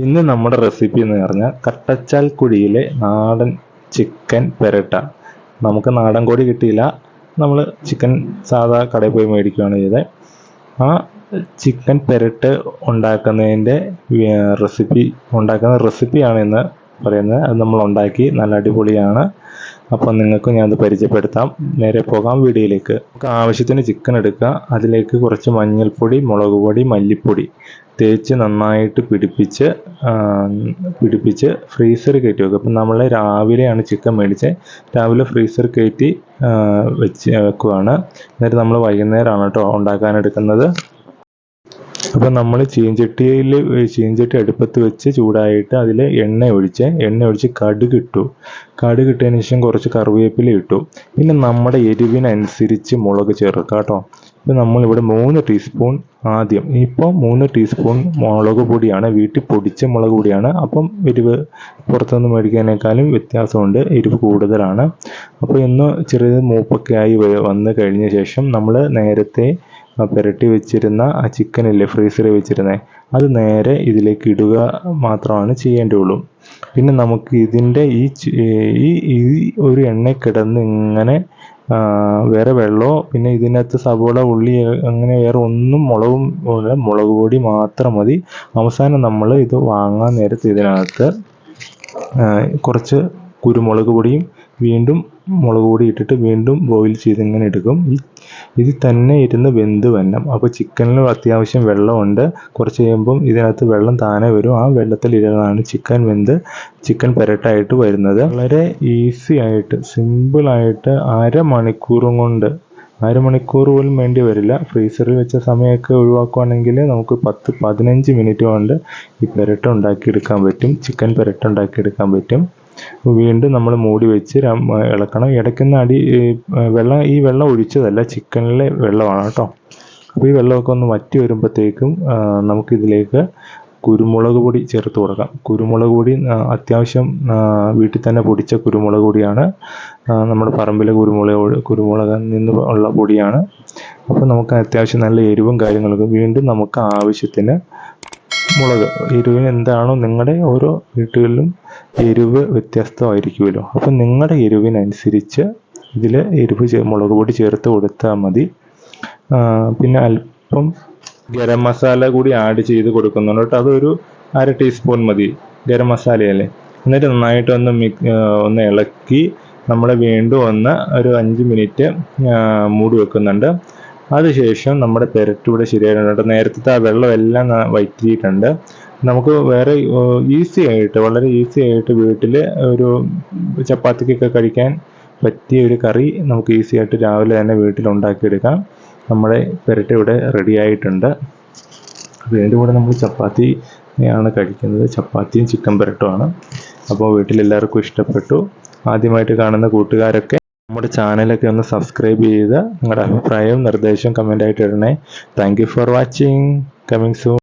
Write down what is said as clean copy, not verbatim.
ഇന്ന് നമ്മുടെ റെസിപ്പി എന്ന് പറഞ്ഞാൽ കട്ടച്ചാൽക്കുഴിയിലെ നാടൻ ചിക്കൻ പെരട്ട. നമുക്ക് നാടൻ കോഴി കിട്ടിയില്ല, നമ്മൾ ചിക്കൻ സാധാ കടയിൽ പോയി മേടിക്കുകയാണ് ചെയ്തത്. ആ ചിക്കൻ പെരട്ട് ഉണ്ടാക്കുന്ന റെസിപ്പിയാണ് ഇന്ന് പറയുന്നത്. അത് നമ്മൾ ഉണ്ടാക്കി നല്ല അടിപൊളിയാണ്. അപ്പോൾ നിങ്ങൾക്ക് ഞാനത് പരിചയപ്പെടുത്താം. നേരെ പോകാം വീഡിയോയിലേക്ക്. നമുക്ക് ആവശ്യത്തിന് ചിക്കൻ എടുക്കുക. അതിലേക്ക് കുറച്ച് മഞ്ഞൾപ്പൊടി, മുളക് പൊടി, മല്ലിപ്പൊടി തേച്ച് നന്നായിട്ട് പിടിപ്പിച്ച് ഫ്രീസറിൽ കയറ്റി വെക്കും. അപ്പം നമ്മൾ രാവിലെയാണ് ചിക്കൻ മേടിച്ചത്. രാവിലെ ഫ്രീസർ കയറ്റി വെക്കുകയാണ്. എന്നിട്ട് നമ്മൾ വൈകുന്നേരമാണ് കേട്ടോ ഉണ്ടാക്കാനെടുക്കുന്നത്. അപ്പം നമ്മൾ ചീഞ്ചട്ടി അടുപ്പത്ത് വെച്ച് ചൂടായിട്ട് അതിൽ എണ്ണ ഒഴിച്ച് കടുക് ഇട്ടതിന് ശേഷം കുറച്ച് കറിവേപ്പില ഇട്ടു. പിന്നെ നമ്മുടെ എരിവിനനുസരിച്ച് മുളക് ചേർക്കുക കേട്ടോ. ഇപ്പം നമ്മളിവിടെ 3 ടീസ്പൂൺ ഇപ്പോൾ 3 ടീസ്പൂൺ മുളക് പൊടിയാണ്, വീട്ടിൽ പൊടിച്ച മുളക് പൊടിയാണ്. അപ്പം എരിവ് പുറത്തുനിന്ന് മേടിക്കുന്നതിനേക്കാളും വ്യത്യാസമുണ്ട്, എരിവ് കൂടുതലാണ്. അപ്പോൾ ഇന്ന് ചെറിയ മൂപ്പൊക്കെ ആയി വന്നു കഴിഞ്ഞ ശേഷം നമ്മൾ നേരത്തെ പുരട്ടി വെച്ചിരുന്ന ആ ചിക്കനില്ലേ ഫ്രീസറിൽ വെച്ചിരുന്നത്, അത് നേരെ ഇതിലേക്ക് ഇടുക മാത്രമാണ് ചെയ്യേണ്ടുള്ളൂ. പിന്നെ നമുക്ക് ഇതിൻ്റെ ഈ ഒരു എണ്ണ കിടന്ന് ഇങ്ങനെ വേറെ വെള്ളമോ പിന്നെ ഇതിനകത്ത് സവോള, ഉള്ളി അങ്ങനെ വേറെ ഒന്നും മുളക് പൊടി മാത്രം മതി. അവസാനം നമ്മൾ ഇത് വാങ്ങാൻ നേരത്ത് ഇതിനകത്ത് കുറച്ച് കുരുമുളക് പൊടിയും വീണ്ടും മുളക് പൊടി ഇട്ടിട്ട് വീണ്ടും ബോയിൽ ചെയ്തിങ്ങനെ എടുക്കും. ഇത് തന്നെ ഇരുന്ന് വെന്ത് വരണം. അപ്പോൾ ചിക്കനിൽ അത്യാവശ്യം വെള്ളമുണ്ട്. കുറച്ച് കഴിയുമ്പം ഇതിനകത്ത് വെള്ളം താനെ വരും. ആ വെള്ളത്തിൽ ഇരുന്നാണ് ചിക്കൻ പെരട്ടായിട്ട് വരുന്നത്. വളരെ ഈസി ആയിട്ട് സിമ്പിളായിട്ട് അരമണിക്കൂർ പോലും വേണ്ടി വരില്ല. ഫ്രീസറിൽ വെച്ച സമയമൊക്കെ ഒഴിവാക്കുകയാണെങ്കിൽ നമുക്ക് 10-15 മിനിറ്റ് കൊണ്ട് ഈ പെരട്ട ഉണ്ടാക്കിയെടുക്കാൻ പറ്റും. ചിക്കൻ പെരട്ട ഉണ്ടാക്കിയെടുക്കാൻ പറ്റും. വീണ്ടും നമ്മൾ മൂടി വെച്ച് ഇളക്കണം. ഇടയ്ക്കുന്ന വെള്ളം ഒഴിച്ചതല്ല, ചിക്കനിലെ വെള്ളമാണ് കേട്ടോ. അപ്പോൾ ഈ വെള്ളമൊക്കെ ഒന്ന് വറ്റി വരുമ്പോഴത്തേക്കും നമുക്കിതിലേക്ക് കുരുമുളക് പൊടി ചേർത്ത് കൊടുക്കാം. കുരുമുളക് പൊടി അത്യാവശ്യം വീട്ടിൽ തന്നെ പൊടിച്ച കുരുമുളക് പൊടിയാണ്. നമ്മുടെ പറമ്പിലെ കുരുമുളകിൽ നിന്ന് ഉള്ള പൊടിയാണ്. അപ്പോൾ നമുക്ക് അത്യാവശ്യം നല്ല എരിവും കാര്യങ്ങളൊക്കെ. വീണ്ടും നമുക്ക് ആവശ്യത്തിന് എരിവിന് എന്താണോ നിങ്ങളുടെ ഓരോ വീട്ടുകളിലും എരിവ് വ്യത്യസ്തമായിരിക്കുമല്ലോ. അപ്പം നിങ്ങളുടെ എരിവിനനുസരിച്ച് ഇതിൽ മുളക് പൊടി ചേർത്ത് കൊടുത്താൽ മതി. പിന്നെ അല്പം ഗരം മസാല കൂടി ആഡ് ചെയ്ത് കൊടുക്കുന്നുണ്ട് കേട്ടോ. അതൊരു 1/2 ടീസ്പൂൺ മതി, ഗരം മസാലയല്ലേ. എന്നിട്ട് നന്നായിട്ട് ഒന്ന് ഇളക്കി നമ്മൾ വീണ്ടും ഒരു 5 മിനിറ്റ് മൂടി വെക്കുന്നുണ്ട്. അതിനുശേഷം നമ്മുടെ പെരട്ട് ഇവിടെ ശരിയായിട്ടുണ്ട്. നേരത്തെ ആ വെള്ളം എല്ലാം വറ്റിയിട്ടുണ്ട്. നമുക്ക് വേറെ വളരെ ഈസി ആയിട്ട് വീട്ടിൽ ഒരു ചപ്പാത്തിക്കൊക്കെ കഴിക്കാൻ പറ്റിയ ഒരു കറി നമുക്ക് ഈസി ആയിട്ട് രാവിലെ തന്നെ വീട്ടിൽ ഉണ്ടാക്കിയെടുക്കാം. നമ്മുടെ പെരട്ട് ഇവിടെ റെഡി ആയിട്ടുണ്ട്. അപ്പോൾ ഇതിൻ്റെ കൂടെ നമ്മൾ ചപ്പാത്തിയാണ് കഴിക്കുന്നത്. ചപ്പാത്തിയും ചിക്കൻ പെരട്ടുമാണ്. അപ്പോൾ വീട്ടിലെല്ലാവർക്കും ഇഷ്ടപ്പെട്ടു. ആദ്യമായിട്ട് കാണുന്ന കൂട്ടുകാരൊക്കെ നമ്മുടെ ചാനലൊക്കെ ഒന്ന് സബ്സ്ക്രൈബ് ചെയ്ത് നിങ്ങളുടെ അഭിപ്രായവും നിർദ്ദേശവും കമൻ്റായിട്ട് ഇടണേ. Thank you for watching. Coming soon.